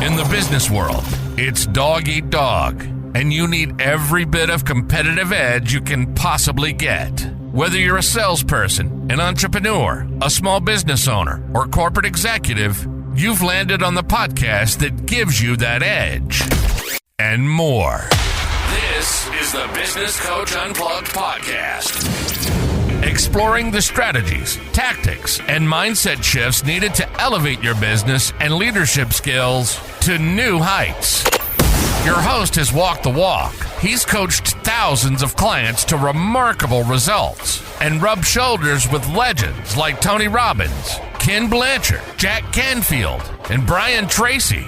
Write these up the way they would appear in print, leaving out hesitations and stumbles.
In the business world, it's dog eat dog, and you need every bit of competitive edge you can possibly get. Whether you're a salesperson, an entrepreneur, a small business owner, or corporate executive, you've landed on the podcast that gives you that edge and more. This is the Business Coach Unplugged podcast. Exploring the strategies, tactics, and mindset shifts needed to elevate your business and leadership skills to new heights. Your host has walked the walk. He's coached thousands of clients to remarkable results and rubbed shoulders with legends like Tony Robbins, Ken Blanchard, Jack Canfield, and Brian Tracy.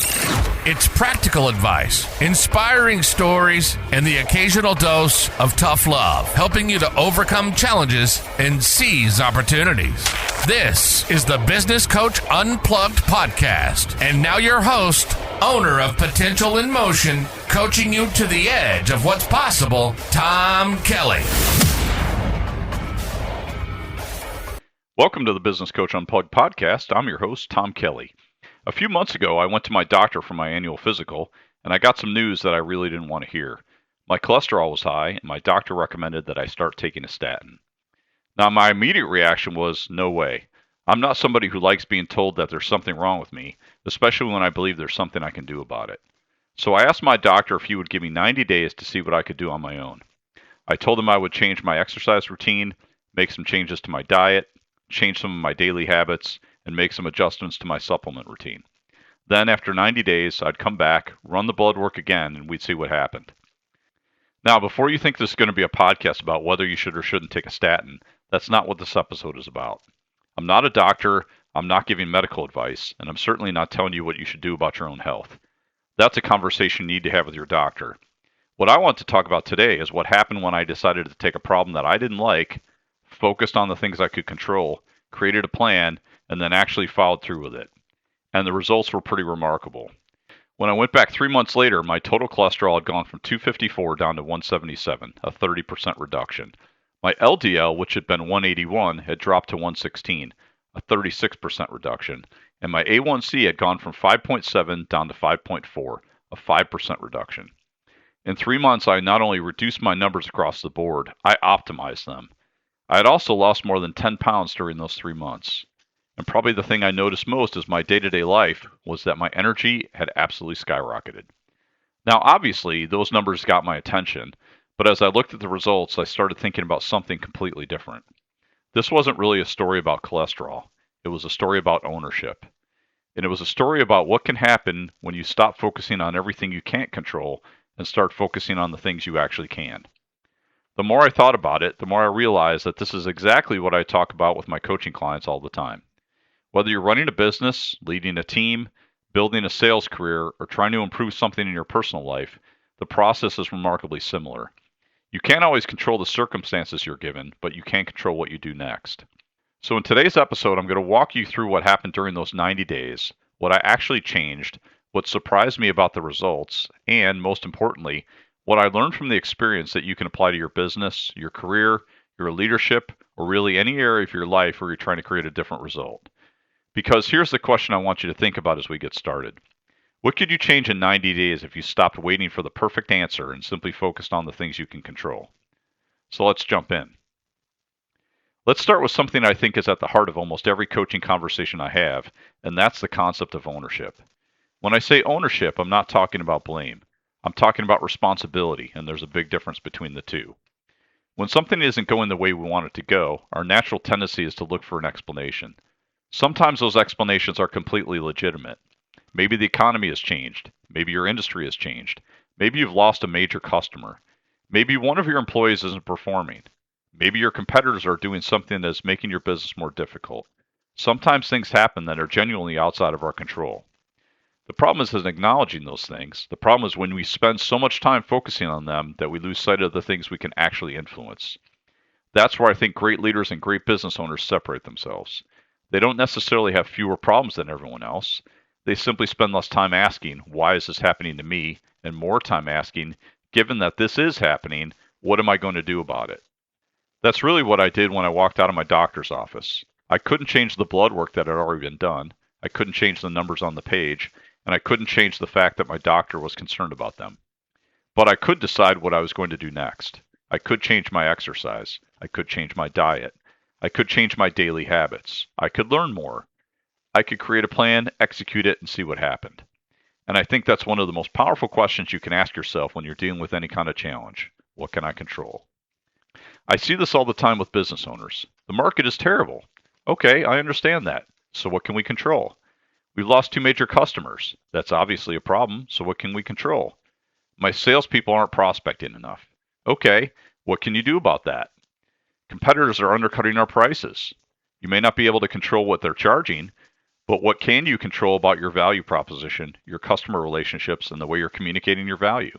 It's practical advice, inspiring stories, and the occasional dose of tough love, helping you to overcome challenges and seize opportunities. This is the Business Coach Unplugged podcast. And now your host, owner of Potential in Motion, coaching you to the edge of what's possible, Tom Kelly. Welcome to the Business Coach Unplugged podcast. I'm your host, Tom Kelly. A few months ago, I went to my doctor for my annual physical, and I got some news that I really didn't want to hear. My cholesterol was high, and my doctor recommended that I start taking a statin. Now, my immediate reaction was, no way. I'm not somebody who likes being told that there's something wrong with me, especially when I believe there's something I can do about it. So I asked my doctor if he would give me 90 days to see what I could do on my own. I told him I would change my exercise routine, make some changes to my diet, change some of my daily habits, and make some adjustments to my supplement routine. Then, after 90 days, I'd come back, run the blood work again, and we'd see what happened. Now, before you think this is going to be a podcast about whether you should or shouldn't take a statin, that's not what this episode is about. I'm not a doctor, I'm not giving medical advice, and I'm certainly not telling you what you should do about your own health. That's a conversation you need to have with your doctor. What I want to talk about today is what happened when I decided to take a problem that I didn't like, focused on the things I could control, created a plan, and then actually followed through with it. And the results were pretty remarkable. When I went back 3 months later, my total cholesterol had gone from 254 down to 177, a 30% reduction. My LDL, which had been 181, had dropped to 116, a 36% reduction. And my A1C had gone from 5.7 down to 5.4, a 5% reduction. In 3 months, I not only reduced my numbers across the board, I optimized them. I had also lost more than 10 pounds during those 3 months. And probably the thing I noticed most as my day-to-day life was that my energy had absolutely skyrocketed. Now, obviously, those numbers got my attention, but as I looked at the results, I started thinking about something completely different. This wasn't really a story about cholesterol. It was a story about ownership. And it was a story about what can happen when you stop focusing on everything you can't control and start focusing on the things you actually can. The more I thought about it, the more I realized that this is exactly what I talk about with my coaching clients all the time. Whether you're running a business, leading a team, building a sales career, or trying to improve something in your personal life, the process is remarkably similar. You can't always control the circumstances you're given, but you can control what you do next. So in today's episode, I'm going to walk you through what happened during those 90 days, what I actually changed, what surprised me about the results, and most importantly, what I learned from the experience that you can apply to your business, your career, your leadership, or really any area of your life where you're trying to create a different result. Because here's the question I want you to think about as we get started. What could you change in 90 days if you stopped waiting for the perfect answer and simply focused on the things you can control? So let's jump in. Let's start with something I think is at the heart of almost every coaching conversation I have, and that's the concept of ownership. When I say ownership, I'm not talking about blame. I'm talking about responsibility, and there's a big difference between the two. When something isn't going the way we want it to go, our natural tendency is to look for an explanation. Sometimes those explanations are completely legitimate. Maybe the economy has changed. Maybe your industry has changed. Maybe you've lost a major customer. Maybe one of your employees isn't performing. Maybe your competitors are doing something that is making your business more difficult. Sometimes things happen that are genuinely outside of our control. The problem isn't acknowledging those things. The problem is when we spend so much time focusing on them that we lose sight of the things we can actually influence. That's where I think great leaders and great business owners separate themselves. They don't necessarily have fewer problems than everyone else. They simply spend less time asking, why is this happening to me? And more time asking, given that this is happening, what am I going to do about it? That's really what I did when I walked out of my doctor's office. I couldn't change the blood work that had already been done. I couldn't change the numbers on the page. and I couldn't change the fact that my doctor was concerned about them. But I could decide what I was going to do next. I could change my exercise. I could change my diet. I could change my daily habits. I could learn more. I could create a plan, execute it, and see what happened. And I think that's one of the most powerful questions you can ask yourself when you're dealing with any kind of challenge. What can I control? I see this all the time with business owners. The market is terrible. Okay, I understand that. So what can we control? We've lost 2 major customers. That's obviously a problem. So what can we control? My salespeople aren't prospecting enough. Okay, what can you do about that? Competitors are undercutting our prices. You may not be able to control what they're charging, but what can you control about your value proposition, your customer relationships, and the way you're communicating your value?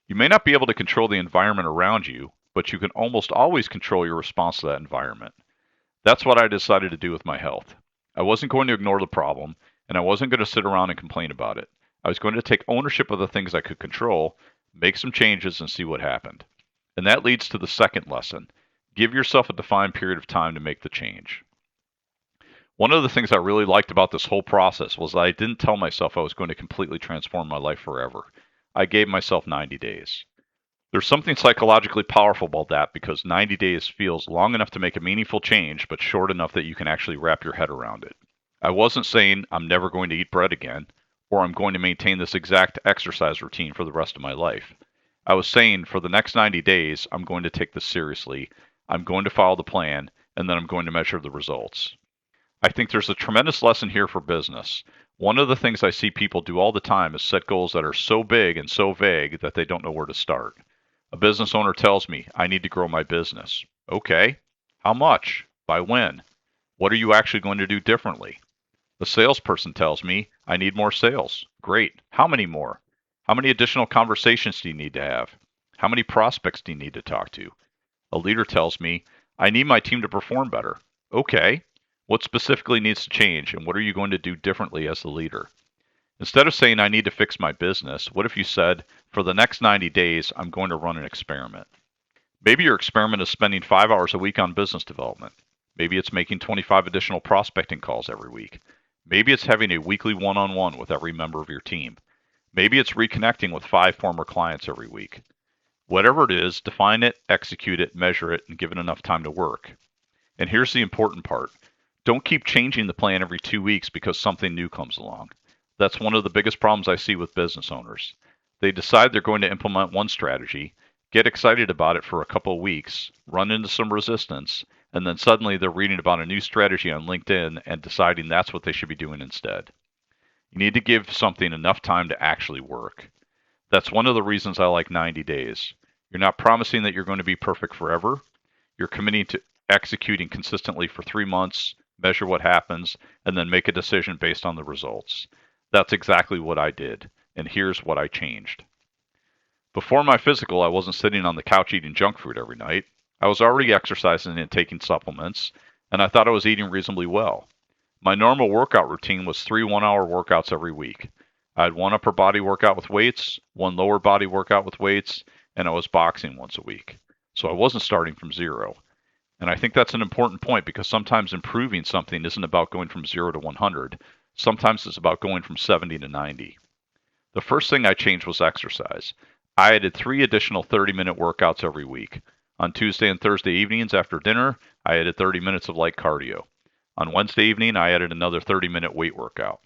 You may not be able to control the environment around you, but you can almost always control your response to that environment. That's what I decided to do with my health. I wasn't going to ignore the problem, and I wasn't going to sit around and complain about it. I was going to take ownership of the things I could control, make some changes, and see what happened. And that leads to the second lesson. Give yourself a defined period of time to make the change. One of the things I really liked about this whole process was that I didn't tell myself I was going to completely transform my life forever. I gave myself 90 days. There's something psychologically powerful about that because 90 days feels long enough to make a meaningful change, but short enough that you can actually wrap your head around it. I wasn't saying I'm never going to eat bread again, or I'm going to maintain this exact exercise routine for the rest of my life. I was saying for the next 90 days, I'm going to take this seriously, I'm going to follow the plan, and then I'm going to measure the results. I think there's a tremendous lesson here for business. One of the things I see people do all the time is set goals that are so big and so vague that they don't know where to start. A business owner tells me, I need to grow my business. Okay. How much? By when? What are you actually going to do differently? The salesperson tells me, I need more sales. Great. How many more? How many additional conversations do you need to have? How many prospects do you need to talk to? A leader tells me, I need my team to perform better. Okay. What specifically needs to change, and what are you going to do differently as the leader? Instead of saying, I need to fix my business, what if you said, for the next 90 days, I'm going to run an experiment? Maybe your experiment is spending 5 hours a week on business development. Maybe it's making 25 additional prospecting calls every week. Maybe it's having a weekly one-on-one with every member of your team. Maybe it's reconnecting with 5 former clients every week. Whatever it is, define it, execute it, measure it, and give it enough time to work. And here's the important part. Don't keep changing the plan every 2 weeks because something new comes along. That's one of the biggest problems I see with business owners. They decide they're going to implement one strategy, get excited about it for a couple of weeks, run into some resistance, and then suddenly they're reading about a new strategy on LinkedIn and deciding that's what they should be doing instead. You need to give something enough time to actually work. That's one of the reasons I like 90 days. You're not promising that you're going to be perfect forever. You're committing to executing consistently for 3 months, measure what happens, and then make a decision based on the results. That's exactly what I did, and here's what I changed. Before my physical, I wasn't sitting on the couch eating junk food every night. I was already exercising and taking supplements, and I thought I was eating reasonably well. My normal workout routine was 3 one-hour workouts every week. I had 1 upper body workout with weights, 1 lower body workout with weights, and I was boxing once a week. So I wasn't starting from zero. And I think that's an important point because sometimes improving something isn't about going from 0 to 100. Sometimes it's about going from 70 to 90. The first thing I changed was exercise. I added 3 additional 30-minute workouts every week. On Tuesday and Thursday evenings after dinner, I added 30 minutes of light cardio. On Wednesday evening, I added another 30-minute weight workout.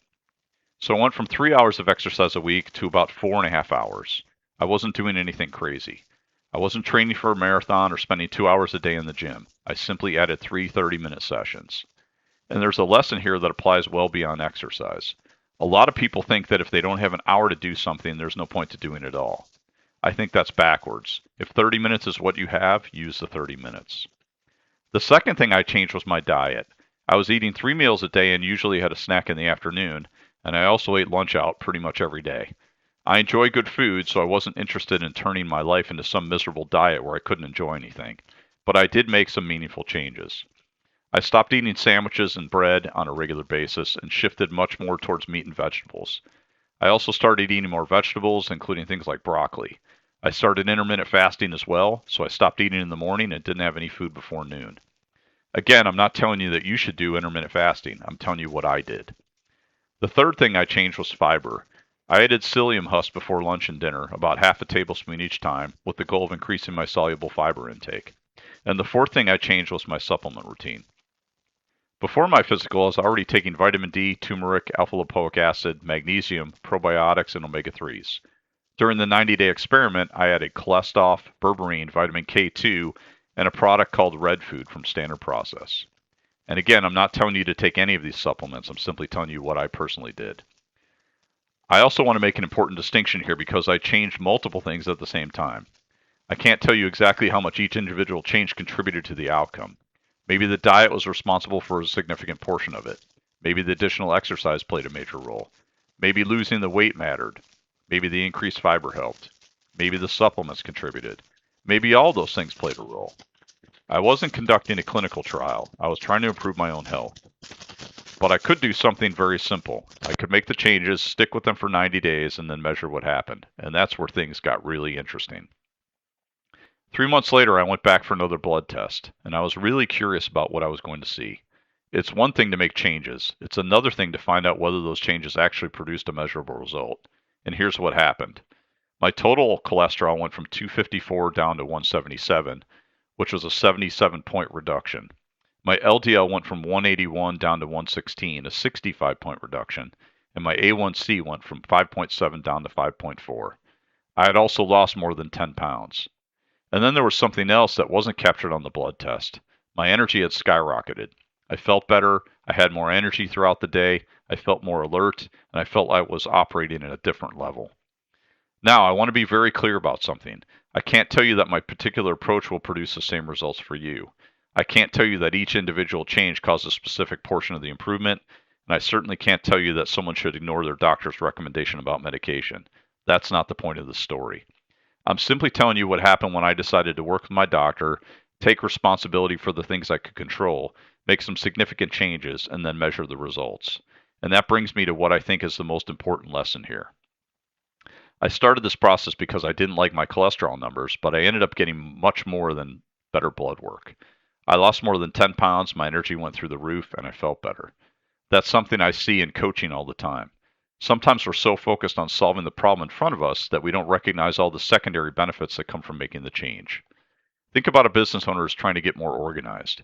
So I went from 3 hours of exercise a week to about 4.5 hours. I wasn't doing anything crazy. I wasn't training for a marathon or spending 2 hours a day in the gym. I simply added 3 30-minute sessions. And there's a lesson here that applies well beyond exercise. A lot of people think that if they don't have an hour to do something, there's no point to doing it at all. I think that's backwards. If 30 minutes is what you have, use the 30 minutes. The second thing I changed was my diet. I was eating 3 meals a day and usually had a snack in the afternoon, and I also ate lunch out pretty much every day. I enjoy good food, so I wasn't interested in turning my life into some miserable diet where I couldn't enjoy anything. But I did make some meaningful changes. I stopped eating sandwiches and bread on a regular basis and shifted much more towards meat and vegetables. I also started eating more vegetables, including things like broccoli. I started intermittent fasting as well, so I stopped eating in the morning and didn't have any food before noon. Again, I'm not telling you that you should do intermittent fasting. I'm telling you what I did. The third thing I changed was fiber. I added psyllium husks before lunch and dinner, about half a tablespoon each time, with the goal of increasing my soluble fiber intake. And the fourth thing I changed was my supplement routine. Before my physical, I was already taking vitamin D, turmeric, alpha-lipoic acid, magnesium, probiotics, and omega-3s. During the 90-day experiment, I added cholesterol, berberine, vitamin K2, and a product called Red Food from Standard Process. And again, I'm not telling you to take any of these supplements. I'm simply telling you what I personally did. I also want to make an important distinction here because I changed multiple things at the same time. I can't tell you exactly how much each individual change contributed to the outcome. Maybe the diet was responsible for a significant portion of it. Maybe the additional exercise played a major role. Maybe losing the weight mattered. Maybe the increased fiber helped. Maybe the supplements contributed. Maybe all those things played a role. I wasn't conducting a clinical trial. I was trying to improve my own health. But I could do something very simple. I could make the changes, stick with them for 90 days, and then measure what happened. And that's where things got really interesting. 3 months later, I went back for another blood test, and I was really curious about what I was going to see. It's one thing to make changes. It's another thing to find out whether those changes actually produced a measurable result. And here's what happened. My total cholesterol went from 254 down to 177, which was a 77-point reduction. My LDL went from 181 down to 116, a 65-point reduction, and my A1C went from 5.7 down to 5.4. I had also lost more than 10 pounds. And then there was something else that wasn't captured on the blood test. My energy had skyrocketed. I felt better. I had more energy throughout the day. I felt more alert, and I felt I was operating at a different level. Now, I want to be very clear about something. I can't tell you that my particular approach will produce the same results for you. I can't tell you that each individual change caused a specific portion of the improvement, and I certainly can't tell you that someone should ignore their doctor's recommendation about medication. That's not the point of the story. I'm simply telling you what happened when I decided to work with my doctor, take responsibility for the things I could control, make some significant changes, and then measure the results. And that brings me to what I think is the most important lesson here. I started this process because I didn't like my cholesterol numbers, but I ended up getting much more than better blood work. I lost more than 10 pounds, my energy went through the roof, and I felt better. That's something I see in coaching all the time. Sometimes we're so focused on solving the problem in front of us that we don't recognize all the secondary benefits that come from making the change. Think about a business owner who's trying to get more organized.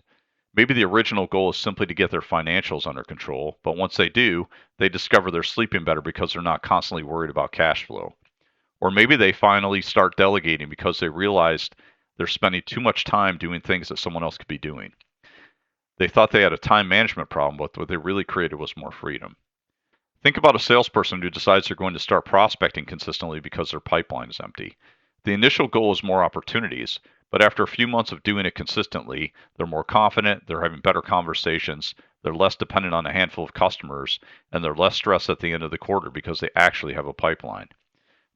Maybe the original goal is simply to get their financials under control, but once they do, they discover they're sleeping better because they're not constantly worried about cash flow. Or maybe they finally start delegating because they realized they're spending too much time doing things that someone else could be doing. They thought they had a time management problem, but what they really created was more freedom. Think about a salesperson who decides they're going to start prospecting consistently because their pipeline is empty. The initial goal is more opportunities, but after a few months of doing it consistently, they're more confident, they're having better conversations, they're less dependent on a handful of customers, and they're less stressed at the end of the quarter because they actually have a pipeline.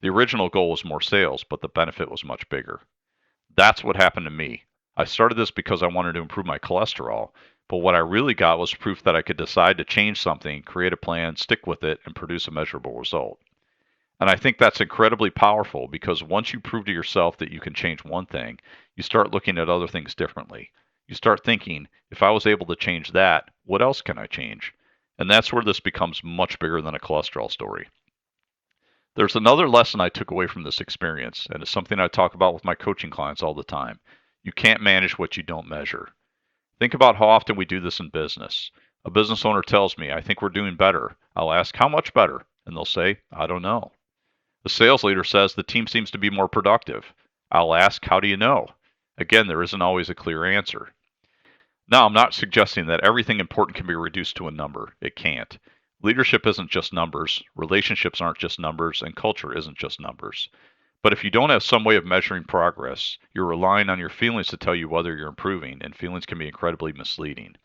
The original goal was more sales, but the benefit was much bigger. That's what happened to me. I started this because I wanted to improve my cholesterol, but what I really got was proof that I could decide to change something, create a plan, stick with it, and produce a measurable result. And I think that's incredibly powerful because once you prove to yourself that you can change one thing, you start looking at other things differently. You start thinking, if I was able to change that, what else can I change? And that's where this becomes much bigger than a cholesterol story. There's another lesson I took away from this experience, and it's something I talk about with my coaching clients all the time. You can't manage what you don't measure. Think about how often we do this in business. A business owner tells me, I think we're doing better. I'll ask, how much better? And they'll say, I don't know. The sales leader says the team seems to be more productive. I'll ask, how do you know? Again, there isn't always a clear answer. Now, I'm not suggesting that everything important can be reduced to a number. It can't. Leadership isn't just numbers, relationships aren't just numbers, and culture isn't just numbers. But if you don't have some way of measuring progress, you're relying on your feelings to tell you whether you're improving, and feelings can be incredibly misleading.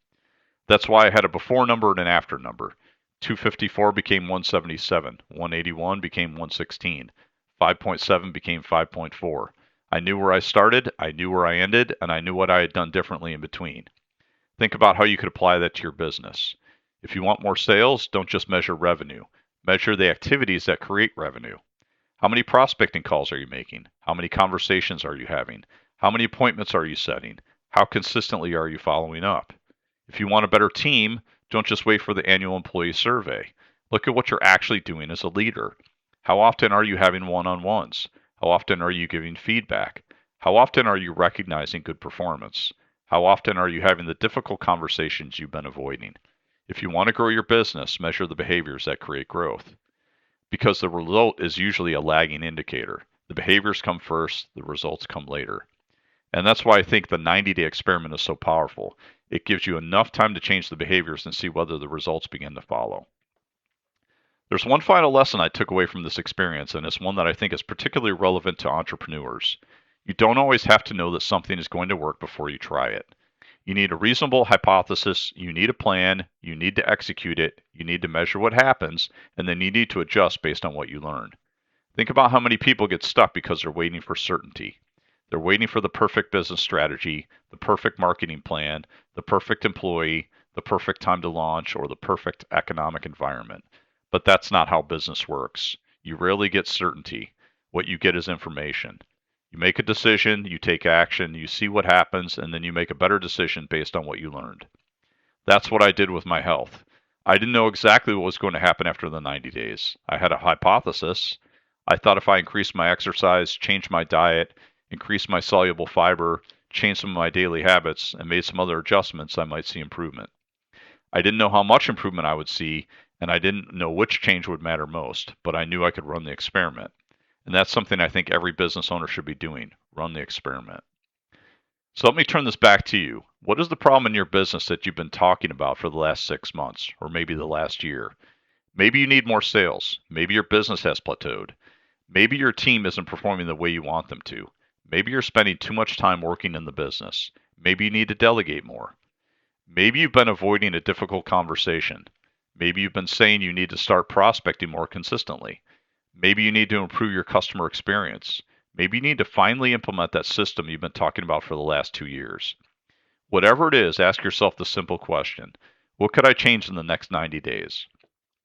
That's why I had a before number and an after number. 254 became 177, 181 became 116, 5.7 became 5.4. I knew where I started, I knew where I ended, and I knew what I had done differently in between. Think about how you could apply that to your business. If you want more sales, don't just measure revenue. Measure the activities that create revenue. How many prospecting calls are you making? How many conversations are you having? How many appointments are you setting? How consistently are you following up? If you want a better team, don't just wait for the annual employee survey. Look at what you're actually doing as a leader. How often are you having one-on-ones? How often are you giving feedback? How often are you recognizing good performance? How often are you having the difficult conversations you've been avoiding? If you want to grow your business, measure the behaviors that create growth. Because the result is usually a lagging indicator. The behaviors come first, the results come later. And that's why I think the 90-day experiment is so powerful. It gives you enough time to change the behaviors and see whether the results begin to follow. There's one final lesson I took away from this experience, and it's one that I think is particularly relevant to entrepreneurs. You don't always have to know that something is going to work before you try it. You need a reasonable hypothesis, you need a plan, you need to execute it, you need to measure what happens, and then you need to adjust based on what you learn. Think about how many people get stuck because they're waiting for certainty. They're waiting for the perfect business strategy, the perfect marketing plan, the perfect employee, the perfect time to launch, or the perfect economic environment. But that's not how business works. You rarely get certainty. What you get is information. You make a decision, you take action, you see what happens, and then you make a better decision based on what you learned. That's what I did with my health. I didn't know exactly what was going to happen after the 90 days. I had a hypothesis. I thought if I increased my exercise, changed my diet, increased my soluble fiber, changed some of my daily habits, and made some other adjustments, I might see improvement. I didn't know how much improvement I would see, and I didn't know which change would matter most, but I knew I could run the experiment. And that's something I think every business owner should be doing, run the experiment. So let me turn this back to you. What is the problem in your business that you've been talking about for the last 6 months, or maybe the last year? Maybe you need more sales. Maybe your business has plateaued. Maybe your team isn't performing the way you want them to. Maybe you're spending too much time working in the business. Maybe you need to delegate more. Maybe you've been avoiding a difficult conversation. Maybe you've been saying you need to start prospecting more consistently. Maybe you need to improve your customer experience. Maybe you need to finally implement that system you've been talking about for the last 2 years. Whatever it is, ask yourself the simple question: what could I change in the next 90 days?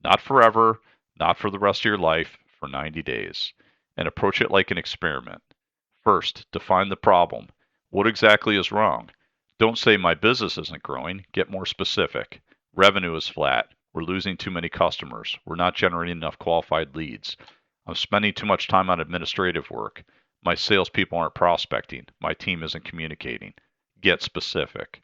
Not forever, not for the rest of your life, for 90 days. And approach it like an experiment. First, define the problem. What exactly is wrong? Don't say my business isn't growing. Get more specific. Revenue is flat. We're losing too many customers. We're not generating enough qualified leads. I'm spending too much time on administrative work. My salespeople aren't prospecting. My team isn't communicating. Get specific.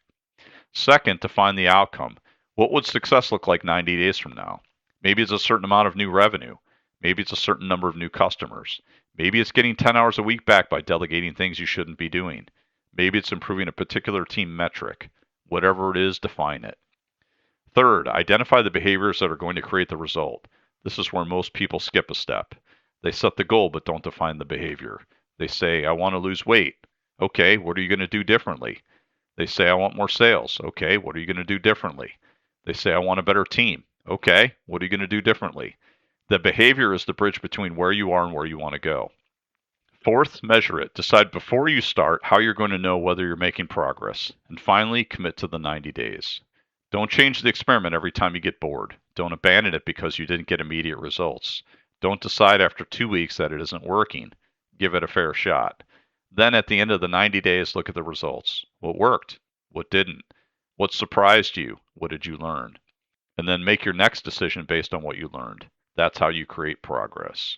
Second, define the outcome. What would success look like 90 days from now? Maybe it's a certain amount of new revenue. Maybe it's a certain number of new customers. Maybe it's getting 10 hours a week back by delegating things you shouldn't be doing. Maybe it's improving a particular team metric. Whatever it is, define it. Third, identify the behaviors that are going to create the result. This is where most people skip a step. They set the goal but don't define the behavior. They say, I want to lose weight. Okay, what are you going to do differently? They say, I want more sales. Okay, what are you going to do differently? They say, I want a better team. Okay, what are you going to do differently? The behavior is the bridge between where you are and where you want to go. Fourth, measure it. Decide before you start how you're going to know whether you're making progress. And finally, commit to the 90 days. Don't change the experiment every time you get bored. Don't abandon it because you didn't get immediate results. Don't decide after 2 weeks that it isn't working. Give it a fair shot. Then at the end of the 90 days, look at the results. What worked? What didn't? What surprised you? What did you learn? And then make your next decision based on what you learned. That's how you create progress.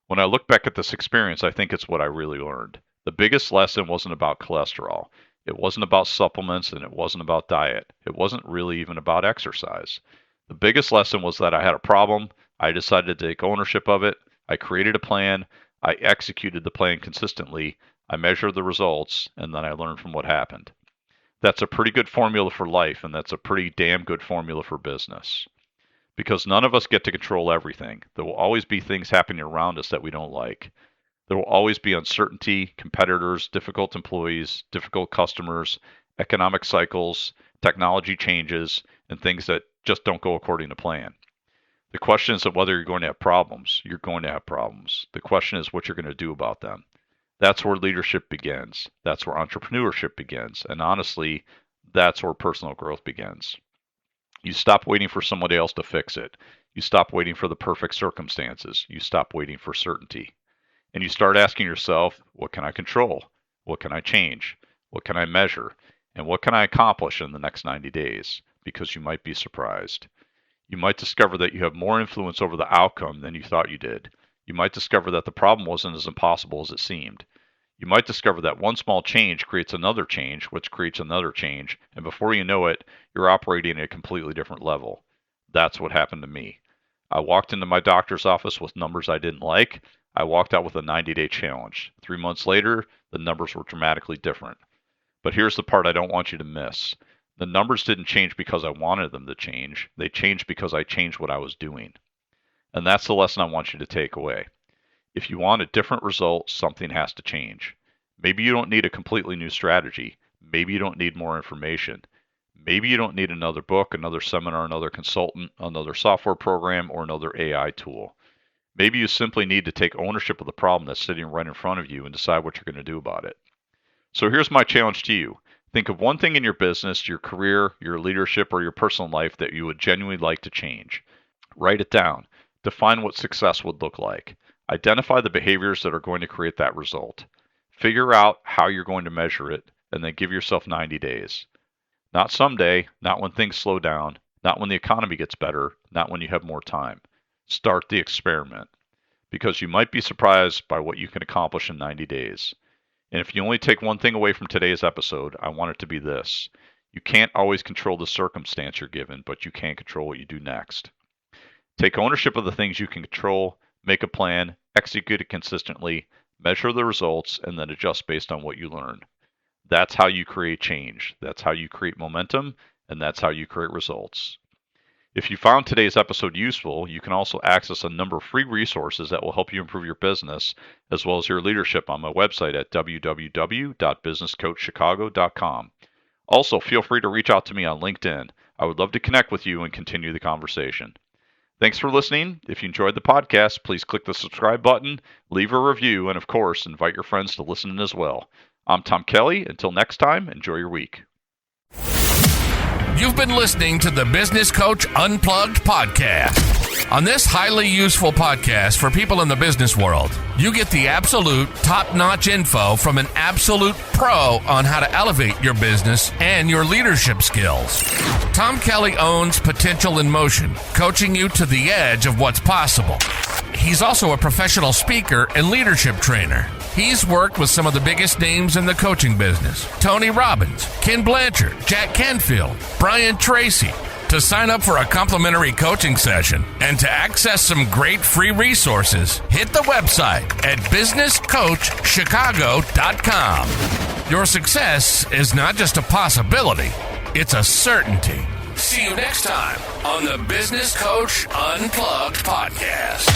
When I look back at this experience, I think it's what I really learned. The biggest lesson wasn't about cholesterol. It wasn't about supplements, and it wasn't about diet. It wasn't really even about exercise. The biggest lesson was that I had a problem. I decided to take ownership of it. I created a plan. I executed the plan consistently. I measured the results, and then I learned from what happened. That's a pretty good formula for life, and that's a pretty damn good formula for business. Because none of us get to control everything. There will always be things happening around us that we don't like. There will always be uncertainty, competitors, difficult employees, difficult customers, economic cycles, technology changes, and things that just don't go according to plan. The question isn't whether you're going to have problems. You're going to have problems. The question is what you're going to do about them. That's where leadership begins. That's where entrepreneurship begins. And honestly, that's where personal growth begins. You stop waiting for somebody else to fix it. You stop waiting for the perfect circumstances. You stop waiting for certainty. And you start asking yourself, what can I control? What can I change? What can I measure? And what can I accomplish in the next 90 days? Because you might be surprised. You might discover that you have more influence over the outcome than you thought you did. You might discover that the problem wasn't as impossible as it seemed. You might discover that one small change creates another change, which creates another change, and before you know it, you're operating at a completely different level. That's what happened to me. I walked into my doctor's office with numbers I didn't like. I walked out with a 90-day challenge. 3 months later, the numbers were dramatically different. But here's the part I don't want you to miss. The numbers didn't change because I wanted them to change. They changed because I changed what I was doing. And that's the lesson I want you to take away. If you want a different result, something has to change. Maybe you don't need a completely new strategy. Maybe you don't need more information. Maybe you don't need another book, another seminar, another consultant, another software program, or another AI tool. Maybe you simply need to take ownership of the problem that's sitting right in front of you and decide what you're going to do about it. So here's my challenge to you. Think of one thing in your business, your career, your leadership, or your personal life that you would genuinely like to change. Write it down. Define what success would look like. Identify the behaviors that are going to create that result. Figure out how you're going to measure it, and then give yourself 90 days. Not someday, not when things slow down, not when the economy gets better, not when you have more time. Start the experiment, because you might be surprised by what you can accomplish in 90 days. And if you only take one thing away from today's episode, I want it to be this. You can't always control the circumstance you're given, but you can control what you do next. Take ownership of the things you can control, make a plan, execute it consistently, measure the results, and then adjust based on what you learn. That's how you create change. That's how you create momentum, and that's how you create results. If you found today's episode useful, you can also access a number of free resources that will help you improve your business, as well as your leadership on my website at www.businesscoachchicago.com. Also, feel free to reach out to me on LinkedIn. I would love to connect with you and continue the conversation. Thanks for listening. If you enjoyed the podcast, please click the subscribe button, leave a review, and of course, invite your friends to listen in as well. I'm Tom Kelly. Until next time, enjoy your week. You've been listening to the Business Coach Unplugged podcast. On this highly useful podcast for people in the business world, you get the absolute top-notch info from an absolute pro on how to elevate your business and your leadership skills. Tom Kelly owns Potential in Motion, coaching you to the edge of what's possible. He's also a professional speaker and leadership trainer. He's worked with some of the biggest names in the coaching business: Tony Robbins, Ken Blanchard, Jack Canfield, Brian Tracy. To sign up for a complimentary coaching session and to access some great free resources, hit the website at businesscoachchicago.com. Your success is not just a possibility, it's a certainty. See you next time on the Business Coach Unplugged podcast.